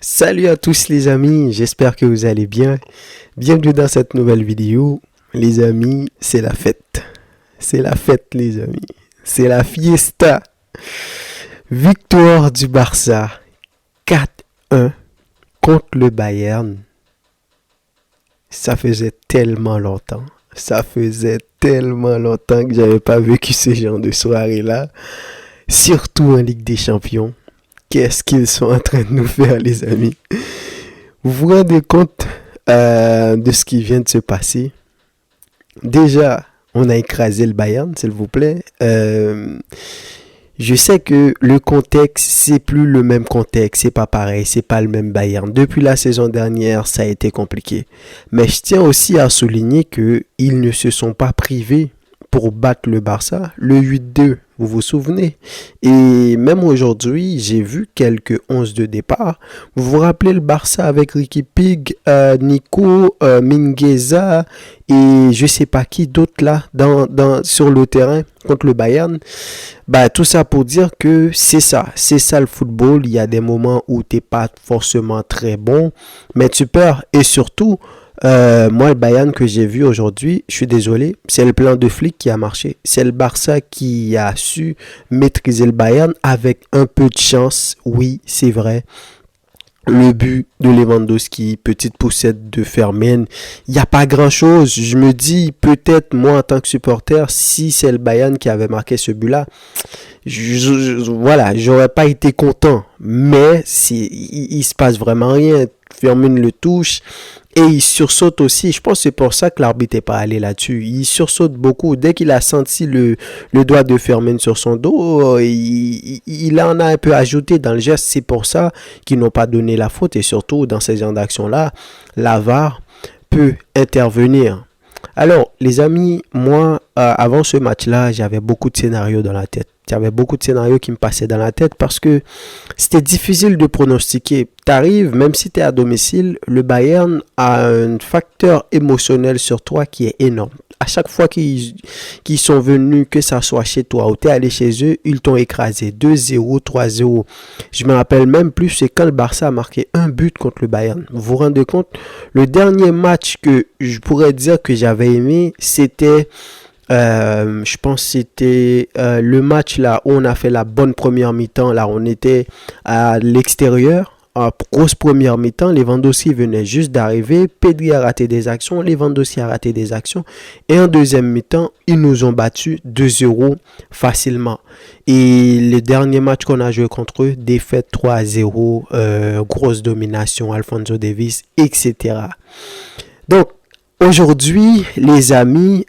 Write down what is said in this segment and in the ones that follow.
Salut à tous les amis, j'espère que vous allez bien. Bienvenue dans cette nouvelle vidéo. Les amis, c'est la fête. C'est la fête les amis. C'est la fiesta. Victoire du Barça 4-1 contre le Bayern. Ça faisait tellement longtemps. Ça faisait tellement longtemps que j'avais pas vécu ce genre de soirée-là. Surtout en Ligue des Champions. Qu'est-ce qu'ils sont en train de nous faire, les amis? Vous vous rendez compte de ce qui vient de se passer? Déjà, on a écrasé le Bayern, s'il vous plaît. Je sais que le contexte, c'est plus le même contexte, c'est pas pareil, c'est pas le même Bayern. Depuis la saison dernière, ça a été compliqué. Mais je tiens aussi à souligner que ils ne se sont pas privés pour battre le Barça, le 8-2, vous vous souvenez? Et même aujourd'hui, j'ai vu quelques 11 de départ. Vous vous rappelez le Barça avec Ricky Pig, Nico, Mingueza et je sais pas qui d'autre là sur le terrain contre le Bayern. Bah, tout ça pour dire que c'est ça le football. Il y a des moments où t'es pas forcément très bon, mais tu perds et surtout moi, le Bayern que j'ai vu aujourd'hui, je suis désolé, c'est le plan de Flick qui a marché. C'est le Barça qui a su maîtriser le Bayern avec un peu de chance. Oui, c'est vrai. Le but de Lewandowski, petite poussette de Fermin, il n'y a pas grand-chose. Je me dis, peut-être moi en tant que supporter, si c'est le Bayern qui avait marqué ce but-là, voilà, j'aurais pas été content. Mais il se passe vraiment rien. Fermin le touche. Et il sursaute aussi. Je pense que c'est pour ça que l'arbitre n'est pas allé là-dessus. Il sursaute beaucoup. Dès qu'il a senti le doigt de Fermin sur son dos, il en a un peu ajouté dans le geste. C'est pour ça qu'ils n'ont pas donné la faute. Et surtout, dans ces genres d'actions-là, la VAR peut intervenir. Alors, les amis, moi, avant ce match-là, j'avais beaucoup de scénarios dans la tête. J'avais beaucoup de scénarios qui me passaient dans la tête parce que c'était difficile de pronostiquer. T'arrives, même si tu es à domicile, le Bayern a un facteur émotionnel sur toi qui est énorme. À chaque fois qu'ils sont venus, que ça soit chez toi ou tu es allé chez eux, ils t'ont écrasé 2-0, 3-0. Je me rappelle même plus, c'est quand le Barça a marqué un but contre le Bayern. Vous vous rendez compte? Le dernier match que je pourrais dire que j'avais aimé, c'était... je pense que c'était le match là où on a fait la bonne première mi-temps. Là, on était à l'extérieur. Grosse première mi-temps, Lewandowski venait juste d'arriver, Pedri a raté des actions, Lewandowski a raté des actions, et en deuxième mi-temps, ils nous ont battus 2-0 facilement. Et le dernier match qu'on a joué contre eux, défaite 3-0, grosse domination, Alphonso Davies, etc. Donc, aujourd'hui, les amis,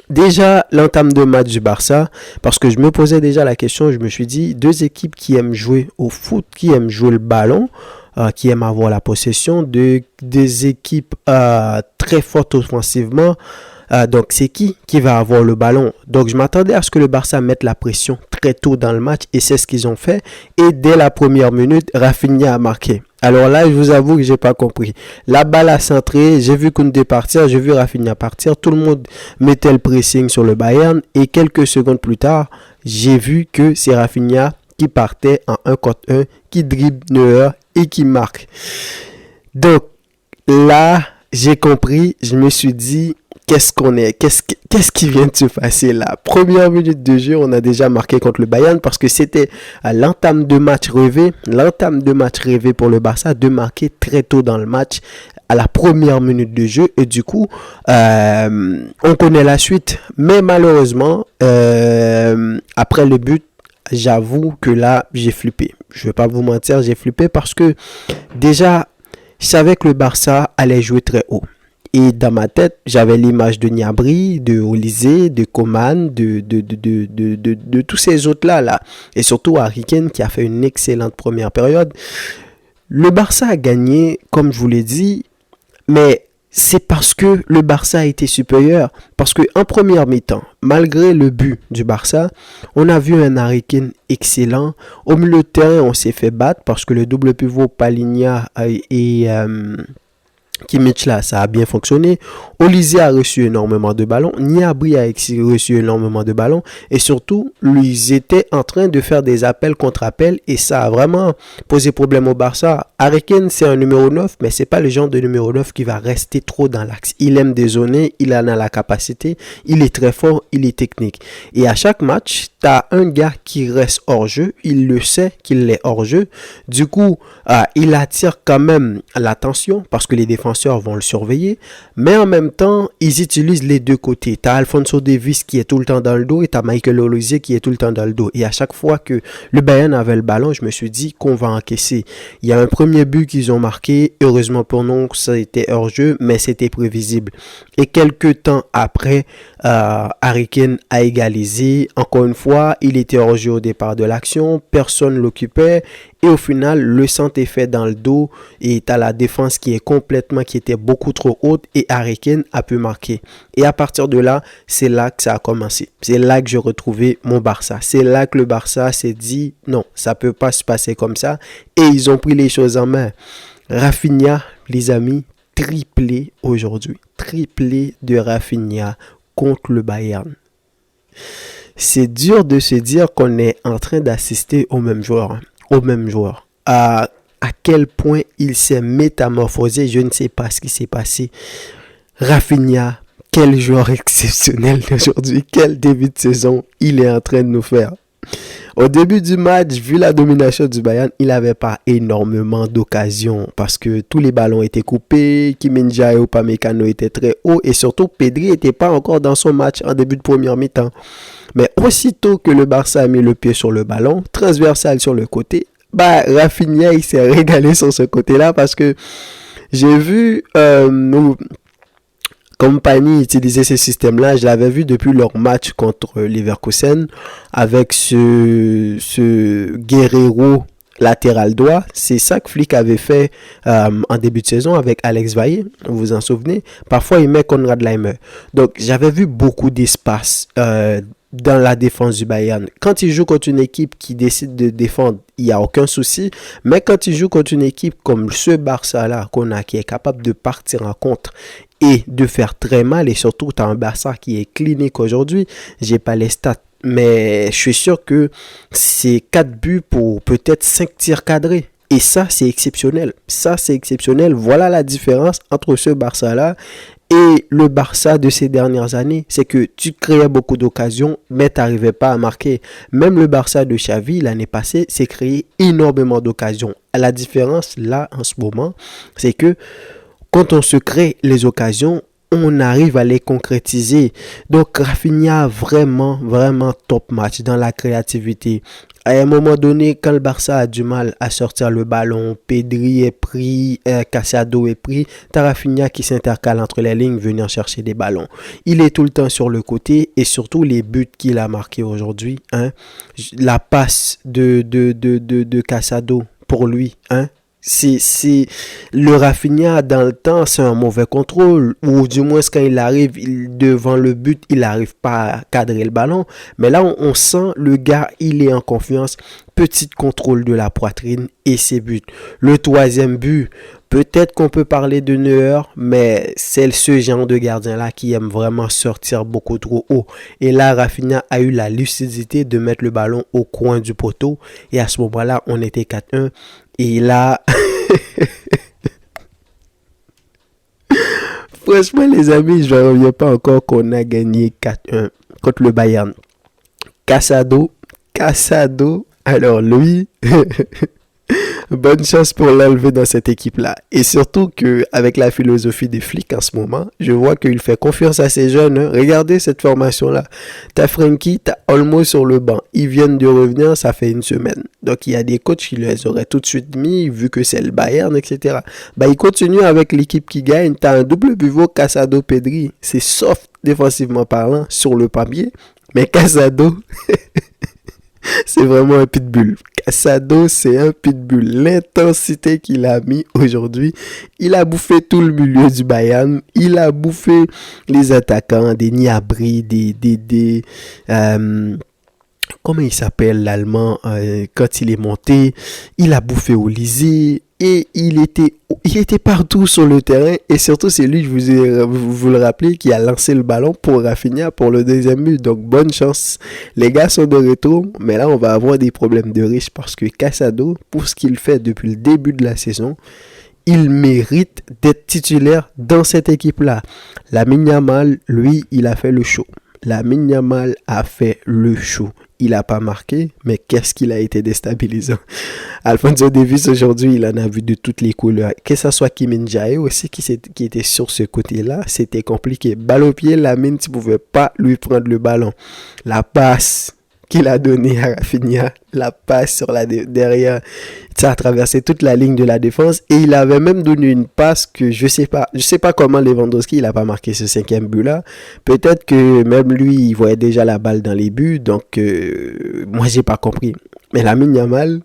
déjà l'entame de match du Barça, parce que je me posais déjà la question, je me suis dit, deux équipes qui aiment jouer au foot, qui aiment jouer le ballon, qui aiment avoir la possession, des équipes très fortes offensivement. Donc c'est qui va avoir le ballon? Donc je m'attendais à ce que le Barça mette la pression très tôt dans le match et c'est ce qu'ils ont fait. Et dès la première minute, Rafinha a marqué. Alors là, je vous avoue que j'ai pas compris. La balle a centré, j'ai vu Koundé partir, j'ai vu Rafinha partir. Tout le monde mettait le pressing sur le Bayern et quelques secondes plus tard, j'ai vu que c'est Rafinha qui partait en 1 contre 1, qui dribble Neuer et qui marque. Donc là, j'ai compris, je me suis dit, qu'est-ce qui vient de se passer là? Première minute de jeu, on a déjà marqué contre le Bayern parce que c'était l'entame de match rêvé pour le Barça de marquer très tôt dans le match à la première minute de jeu et du coup on connaît la suite, mais malheureusement après le but, j'avoue que là j'ai flippé. Je vais pas vous mentir, j'ai flippé parce que déjà je savais que le Barça allait jouer très haut. Et dans ma tête, j'avais l'image de Gnabry, de Olysée, de Coman, de tous ces autres-là. Là. Et surtout Harry Kane qui a fait une excellente première période. Le Barça a gagné, comme je vous l'ai dit, mais c'est parce que le Barça a été supérieur. Parce qu'en première mi-temps, malgré le but du Barça, on a vu un Harry Kane excellent. Au milieu de terrain, on s'est fait battre parce que le double pivot Palhinha et Kimmich là, ça a bien fonctionné. Olysée a reçu énormément de ballons. Gnabry a reçu énormément de ballons. Et surtout, ils étaient en train de faire des appels contre appels. Et ça a vraiment posé problème au Barça. Harry Kane, c'est un numéro 9, mais c'est pas le genre de numéro 9 qui va rester trop dans l'axe. Il aime dézoner, il en a la capacité, il est très fort, il est technique. Et à chaque match, tu as un gars qui reste hors jeu. Il le sait qu'il est hors jeu. Du coup, il attire quand même l'attention parce que les défenseurs vont le surveiller, mais en même temps, ils utilisent les deux côtés. Tu as Alphonso Davies qui est tout le temps dans le dos et tu as Michael Olise qui est tout le temps dans le dos. Et à chaque fois que le Bayern avait le ballon, je me suis dit qu'on va encaisser. Il y a un premier but qu'ils ont marqué, heureusement pour nous, ça a été hors-jeu, mais c'était prévisible. Et quelques temps après, Harry Kane a égalisé. Encore une fois, il était hors-jeu au départ de l'action, personne ne l'occupait. Et au final, le centre est fait dans le dos et tu as la défense qui était beaucoup trop haute et Harry Kane a pu marquer. Et à partir de là, c'est là que ça a commencé. C'est là que j'ai retrouvé mon Barça. C'est là que le Barça s'est dit non, ça peut pas se passer comme ça. Et ils ont pris les choses en main. Rafinha, les amis, triplé aujourd'hui. Triplé de Rafinha contre le Bayern. C'est dur de se dire qu'on est en train d'assister au même joueur. À quel point il s'est métamorphosé, je ne sais pas ce qui s'est passé. Rafinha, quel joueur exceptionnel aujourd'hui, quel début de saison il est en train de nous faire. Au début du match, vu la domination du Bayern, il n'avait pas énormément d'occasions parce que tous les ballons étaient coupés, Kim Min-jae et Upamecano étaient très hauts et surtout Pedri n'était pas encore dans son match en début de première mi-temps. Mais aussitôt que le Barça a mis le pied sur le ballon, transversal sur le côté, Rafinha il s'est régalé sur ce côté-là parce que j'ai vu Compagnie utiliser ce système-là. Je l'avais vu depuis leur match contre Leverkusen avec ce Guerrero latéral droit. C'est ça que Flick avait fait en début de saison avec Alex Valle. Vous vous en souvenez? Parfois, il met Konrad Laimer. Donc, j'avais vu beaucoup d'espace dans la défense du Bayern. Quand il joue contre une équipe qui décide de défendre, il n'y a aucun souci. Mais quand il joue contre une équipe comme ce Barça-là qu'on a, qui est capable de partir en contre et de faire très mal, et surtout, tu as un Barça qui est clinique aujourd'hui. J'ai pas les stats, mais je suis sûr que c'est 4 buts pour peut-être 5 tirs cadrés. Et ça, c'est exceptionnel. Voilà la différence entre ce Barça-là et le Barça de ces dernières années. C'est que tu créais beaucoup d'occasions, mais tu n'arrivais pas à marquer. Même le Barça de Xavi, l'année passée, s'est créé énormément d'occasions. La différence, là, en ce moment, c'est que quand on se crée les occasions, on arrive à les concrétiser. Donc, Rafinha, vraiment top match dans la créativité. À un moment donné, quand le Barça a du mal à sortir le ballon, Pedri est pris, Casado est pris, t'as Rafinha qui s'intercale entre les lignes, venir chercher des ballons. Il est tout le temps sur le côté et surtout les buts qu'il a marqués aujourd'hui. La passe de Casado pour lui, c'est le Rafinha dans le temps, c'est un mauvais contrôle, ou du moins quand il arrive devant le but, il n'arrive pas à cadrer le ballon, mais là on sent le gars, il est en confiance, petit contrôle de la poitrine et ses buts. Le troisième but, peut-être qu'on peut parler de Neuer, mais c'est ce genre de gardien là qui aime vraiment sortir beaucoup trop haut, et là Rafinha a eu la lucidité de mettre le ballon au coin du poteau, et à ce moment là on était 4-1. Et là, franchement les amis, je ne reviens pas encore qu'on a gagné 4-1 contre le Bayern. Casado, alors lui, bonne chance pour l'enlever dans cette équipe-là. Et surtout qu'avec la philosophie des flics en ce moment, je vois qu'il fait confiance à ces jeunes. Regardez cette formation-là. T'as Frenkie, t'as Olmo sur le banc. Ils viennent de revenir, ça fait une semaine. Donc, il y a des coachs qui les auraient tout de suite mis, vu que c'est le Bayern, etc. Ils continuent avec l'équipe qui gagne. T'as un double pivot Casado-Pedri. C'est soft, défensivement parlant, sur le papier. Mais Casado... c'est vraiment un pitbull. Casado, c'est un pitbull. L'intensité qu'il a mis aujourd'hui, il a bouffé tout le milieu du Bayern. Il a bouffé les attaquants, des Gnabry, comment il s'appelle l'Allemand, quand il est monté, il a bouffé au Olysée et il était partout sur le terrain et surtout c'est lui, vous le rappelez, qui a lancé le ballon pour Rafinha pour le deuxième but. Donc bonne chance, les gars sont de retour, mais là on va avoir des problèmes de riche parce que Casado, pour ce qu'il fait depuis le début de la saison, il mérite d'être titulaire dans cette équipe-là. Lamine Yamal, lui, il a fait le show. Lamine Yamal a fait le show. Il n'a pas marqué, mais qu'est-ce qu'il a été déstabilisant. Alphonso Davies, aujourd'hui, il en a vu de toutes les couleurs. Que ce soit Kim Min-jae aussi qui était sur ce côté-là, c'était compliqué. Balle au pied, Lamine, tu ne pouvais pas lui prendre le ballon. La passe qu'il a donnée à Rafinha, la passe sur derrière, ça a traversé toute la ligne de la défense et il avait même donné une passe que je sais pas comment Lewandowski il a pas marqué ce 5e but là. Peut-être que même lui il voyait déjà la balle dans les buts, donc moi j'ai pas compris. Mais Lamine Yamal,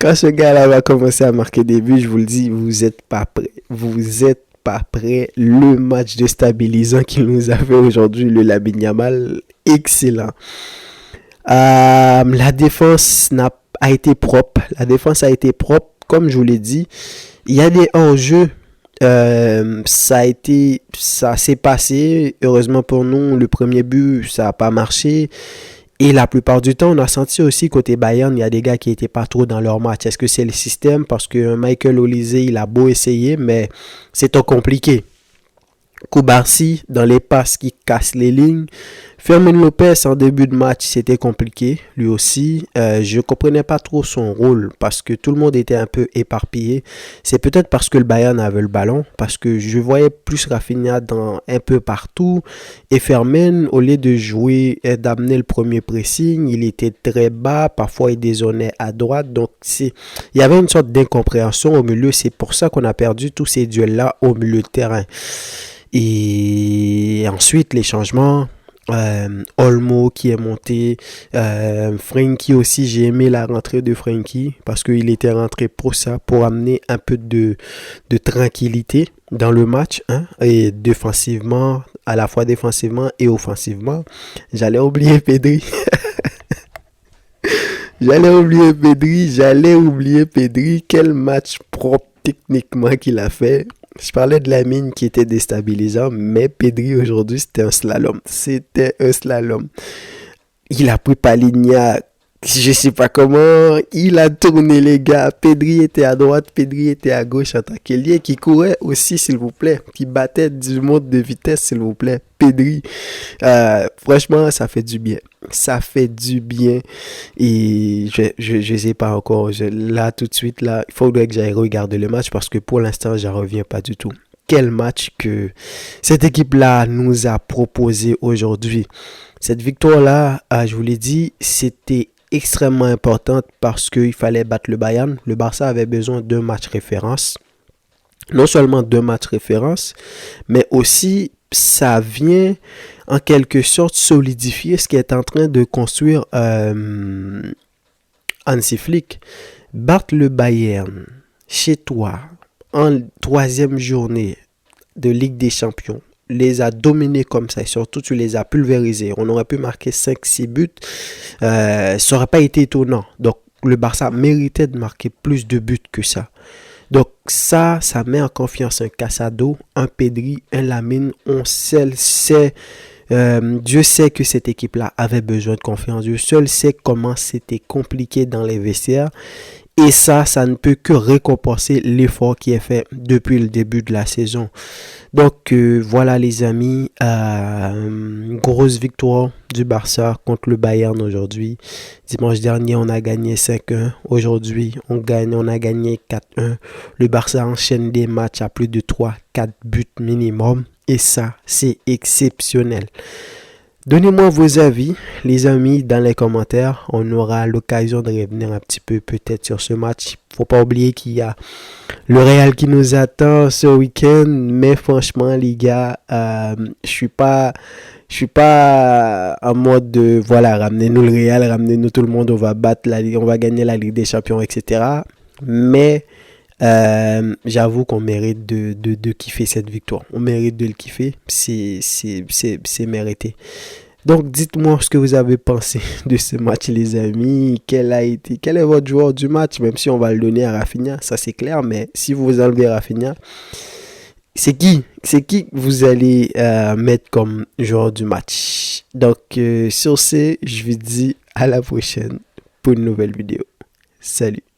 quand ce gars-là va commencer à marquer des buts, je vous le dis, vous êtes pas prêts. Vous êtes pas prêts. Le match déstabilisant qu'il nous a fait aujourd'hui, le Lamine Yamal, excellent. La défense a été propre. La défense a été propre. Comme je vous l'ai dit, il y a des hors-jeux. Ça s'est passé. Heureusement pour nous, le premier but, ça n'a pas marché. Et la plupart du temps, on a senti aussi côté Bayern, il y a des gars qui n'étaient pas trop dans leur match. Est-ce que c'est le système? Parce que Michael Olise, il a beau essayer, mais c'est trop compliqué. Koubarsi dans les passes qui cassent les lignes. Fermin Lopez en début de match, c'était compliqué lui aussi. Je comprenais pas trop son rôle parce que tout le monde était un peu éparpillé. C'est peut-être parce que le Bayern avait le ballon, parce que je voyais plus Rafinha un peu partout et Fermin, au lieu de jouer et d'amener le premier pressing, il était très bas, parfois il dézonnait à droite. Donc il y avait une sorte d'incompréhension au milieu. C'est pour ça qu'on a perdu tous ces duels-là au milieu de terrain. Et ensuite, les changements, Olmo qui est monté, Frenkie aussi, j'ai aimé la rentrée de Frenkie parce qu'il était rentré pour ça, pour amener un peu de tranquillité dans le match, hein, et défensivement, à la fois défensivement et offensivement. J'allais oublier Pedri. J'allais oublier Pedri. Quel match propre techniquement qu'il a fait. Je parlais de Lamine qui était déstabilisant, mais Pedri aujourd'hui, c'était un slalom. Il a pris Paligna, je sais pas comment, il a tourné les gars. Pedri était à droite, Pedri était à gauche en tant qu'ailier, qui courait aussi, s'il vous plaît, qui battait du monde de vitesse, s'il vous plaît. Pedri, franchement, ça fait du bien. Ça fait du bien et je sais pas encore. Là, tout de suite, là, il faudrait que j'aille regarder le match parce que pour l'instant, j'en reviens pas du tout. Quel match que cette équipe-là nous a proposé aujourd'hui. Cette victoire-là, je vous l'ai dit, c'était extrêmement importante parce qu'il fallait battre le Bayern. Le Barça avait besoin d'un match référence. Non seulement d'un match référence, mais aussi ça vient en quelque sorte solidifier ce qu'est en train de construire Hansi Flick. Battre le Bayern chez toi en 3e journée de Ligue des Champions, les a dominés comme ça et surtout tu les as pulvérisés. On aurait pu marquer 5-6 buts, ça n'aurait pas été étonnant. Donc le Barça méritait de marquer plus de buts que ça. Donc ça met en confiance un Casado, un Pedri, un Lamine. Dieu sait que cette équipe-là avait besoin de confiance. Dieu seul sait comment c'était compliqué dans les vestiaires. Et ça ne peut que récompenser l'effort qui est fait depuis le début de la saison. Donc voilà les amis, grosse victoire du Barça contre le Bayern aujourd'hui. Dimanche dernier, on a gagné 5-1. Aujourd'hui, on a gagné 4-1. Le Barça enchaîne des matchs à plus de 3-4 buts minimum. Et ça, c'est exceptionnel. Donnez-moi vos avis, les amis, dans les commentaires. On aura l'occasion de revenir un petit peu peut-être sur ce match. Faut pas oublier qu'il y a le Real qui nous attend ce week-end. Mais franchement, les gars, je suis pas en mode de voilà, ramenez-nous le Real, ramenez-nous tout le monde, on va battre la Ligue, on va gagner la Ligue des Champions, etc. Mais j'avoue qu'on mérite de kiffer cette victoire. On mérite de le kiffer. C'est mérité. Donc, dites-moi ce que vous avez pensé de ce match, les amis. Quel est votre joueur du match? Même si on va le donner à Rafinha, ça c'est clair. Mais si vous enlevez Rafinha, c'est qui? C'est qui que vous allez mettre comme joueur du match? Donc, sur ce, je vous dis à la prochaine pour une nouvelle vidéo. Salut!